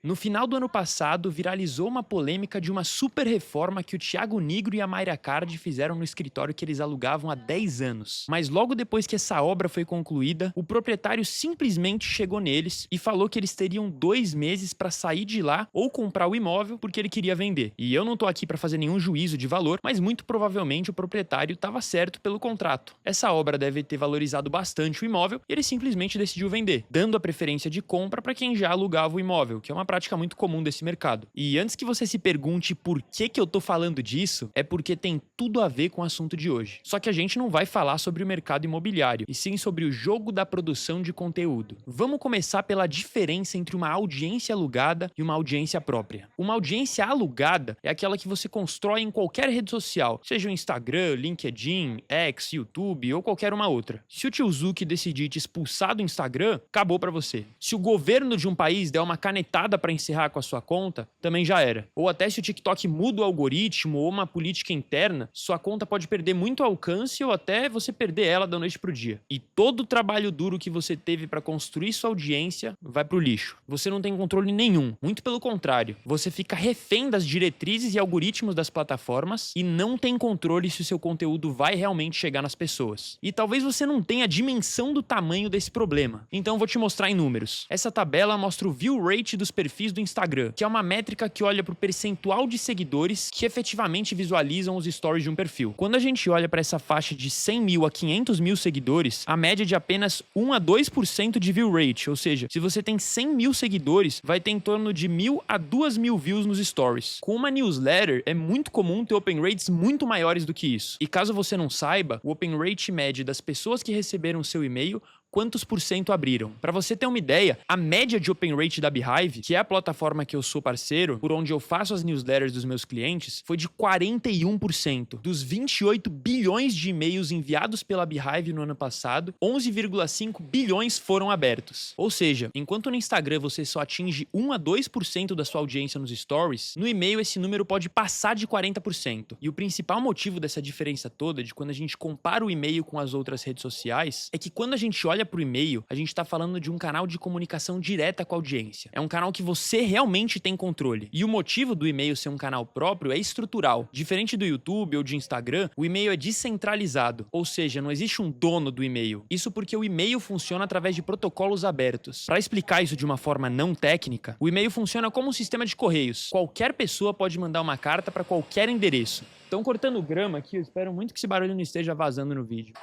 No final do ano passado, viralizou uma polêmica de uma super reforma que o Thiago Nigro e a Mayra Card fizeram no escritório que eles alugavam há 10 anos. Mas logo depois que essa obra foi concluída, o proprietário simplesmente chegou neles e falou que eles teriam 2 meses para sair de lá ou comprar o imóvel porque ele queria vender. E eu não tô aqui para fazer nenhum juízo de valor, mas muito provavelmente o proprietário estava certo pelo contrato. Essa obra deve ter valorizado bastante o imóvel e ele simplesmente decidiu vender, dando a preferência de compra para quem já alugava o imóvel, que é uma prática muito comum desse mercado. E antes que você se pergunte por que eu tô falando disso, é porque tem tudo a ver com o assunto de hoje. Só que a gente não vai falar sobre o mercado imobiliário, e sim sobre o jogo da produção de conteúdo. Vamos começar pela diferença entre uma audiência alugada e uma audiência própria. Uma audiência alugada é aquela que você constrói em qualquer rede social, seja o Instagram, LinkedIn, X, YouTube ou qualquer uma outra. Se o tio Zuck decidir te expulsar do Instagram, acabou pra você. Se o governo de um país der uma canetada para encerrar com a sua conta, também já era. Ou até se o TikTok muda o algoritmo ou uma política interna, sua conta pode perder muito alcance ou até você perder ela da noite pro dia. E todo o trabalho duro que você teve para construir sua audiência vai pro lixo. Você não tem controle nenhum. Muito pelo contrário. Você fica refém das diretrizes e algoritmos das plataformas e não tem controle se o seu conteúdo vai realmente chegar nas pessoas. E talvez você não tenha a dimensão do tamanho desse problema. Então vou te mostrar em números. Essa tabela mostra o view rate dos perfis do Instagram, que é uma métrica que olha para o percentual de seguidores que efetivamente visualizam os stories de um perfil. Quando a gente olha para essa faixa de 100 mil a 500 mil seguidores, a média é de apenas 1 a 2% de view rate, ou seja, se você tem 100 mil seguidores, vai ter em torno de 1.000 a 2.000 views nos stories. Com uma newsletter, é muito comum ter open rates muito maiores do que isso. E caso você não saiba, o open rate médio das pessoas que receberam seu e-mail, quantos por cento abriram. Para você ter uma ideia, a média de open rate da Beehive, que é a plataforma que eu sou parceiro, por onde eu faço as newsletters dos meus clientes, foi de 41%. Dos 28 bilhões de e-mails enviados pela Beehive no ano passado, 11,5 bilhões foram abertos. Ou seja, enquanto no Instagram você só atinge 1 a 2% da sua audiência nos stories, no e-mail esse número pode passar de 40%. E o principal motivo dessa diferença toda, de quando a gente compara o e-mail com as outras redes sociais, é que quando a gente olha para o e-mail, a gente está falando de um canal de comunicação direta com a audiência. É um canal que você realmente tem controle. E o motivo do e-mail ser um canal próprio é estrutural. Diferente do YouTube ou de Instagram, o e-mail é descentralizado, ou seja, não existe um dono do e-mail. Isso porque o e-mail funciona através de protocolos abertos. Para explicar isso de uma forma não técnica, o e-mail funciona como um sistema de correios. Qualquer pessoa pode mandar uma carta para qualquer endereço. Estão cortando grama aqui, eu espero muito que esse barulho não esteja vazando no vídeo.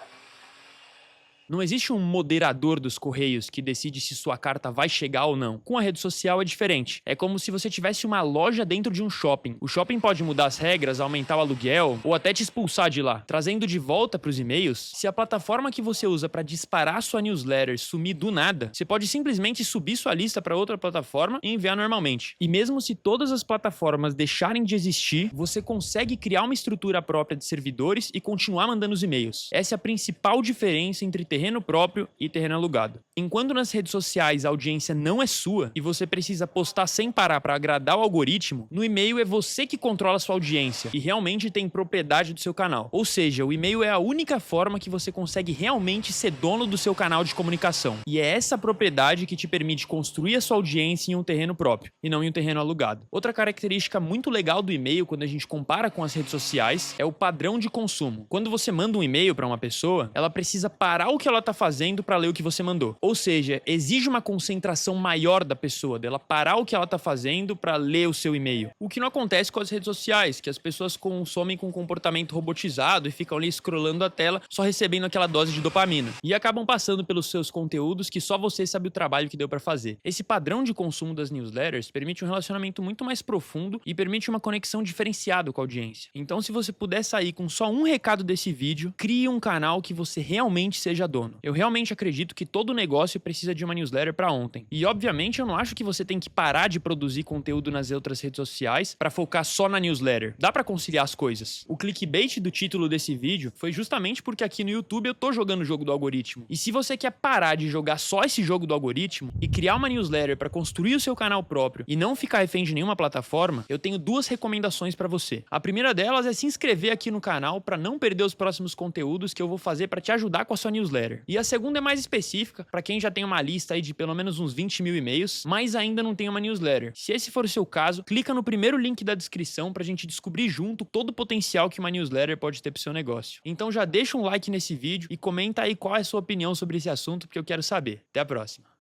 Não existe um moderador dos correios que decide se sua carta vai chegar ou não. Com a rede social é diferente. É como se você tivesse uma loja dentro de um shopping. O shopping pode mudar as regras, aumentar o aluguel ou até te expulsar de lá. Trazendo de volta para os e-mails, se a plataforma que você usa para disparar sua newsletter sumir do nada, você pode simplesmente subir sua lista para outra plataforma e enviar normalmente. E mesmo se todas as plataformas deixarem de existir, você consegue criar uma estrutura própria de servidores e continuar mandando os e-mails. Essa é a principal diferença entre terreno próprio e terreno alugado. Enquanto nas redes sociais a audiência não é sua e você precisa postar sem parar para agradar o algoritmo, no e-mail é você que controla a sua audiência e realmente tem propriedade do seu canal. Ou seja, o e-mail é a única forma que você consegue realmente ser dono do seu canal de comunicação. E é essa propriedade que te permite construir a sua audiência em um terreno próprio e não em um terreno alugado. Outra característica muito legal do e-mail quando a gente compara com as redes sociais é o padrão de consumo. Quando você manda um e-mail para uma pessoa, ela precisa parar o que ela está fazendo para ler o que você mandou. Ou seja, exige uma concentração maior da pessoa, dela parar o que ela está fazendo para ler o seu e-mail. O que não acontece com as redes sociais, que as pessoas consomem com um comportamento robotizado e ficam ali scrollando a tela, só recebendo aquela dose de dopamina. E acabam passando pelos seus conteúdos que só você sabe o trabalho que deu para fazer. Esse padrão de consumo das newsletters permite um relacionamento muito mais profundo e permite uma conexão diferenciada com a audiência. Então, se você puder sair com só um recado desse vídeo, crie um canal que você realmente seja dono. Eu realmente acredito que todo negócio precisa de uma newsletter para ontem. E obviamente eu não acho que você tem que parar de produzir conteúdo nas outras redes sociais para focar só na newsletter. Dá para conciliar as coisas. O clickbait do título desse vídeo foi justamente porque aqui no YouTube eu tô jogando o jogo do algoritmo. E se você quer parar de jogar só esse jogo do algoritmo e criar uma newsletter para construir o seu canal próprio e não ficar refém de nenhuma plataforma, eu tenho duas recomendações para você. A primeira delas é se inscrever aqui no canal para não perder os próximos conteúdos que eu vou fazer para te ajudar com a sua newsletter. newsletter. E a segunda é mais específica, para quem já tem uma lista aí de pelo menos uns 20 mil e-mails, mas ainda não tem uma newsletter. Se esse for o seu caso, clica no primeiro link da descrição pra gente descobrir junto todo o potencial que uma newsletter pode ter pro seu negócio. Então já deixa um like nesse vídeo e comenta aí qual é a sua opinião sobre esse assunto, porque eu quero saber. Até a próxima.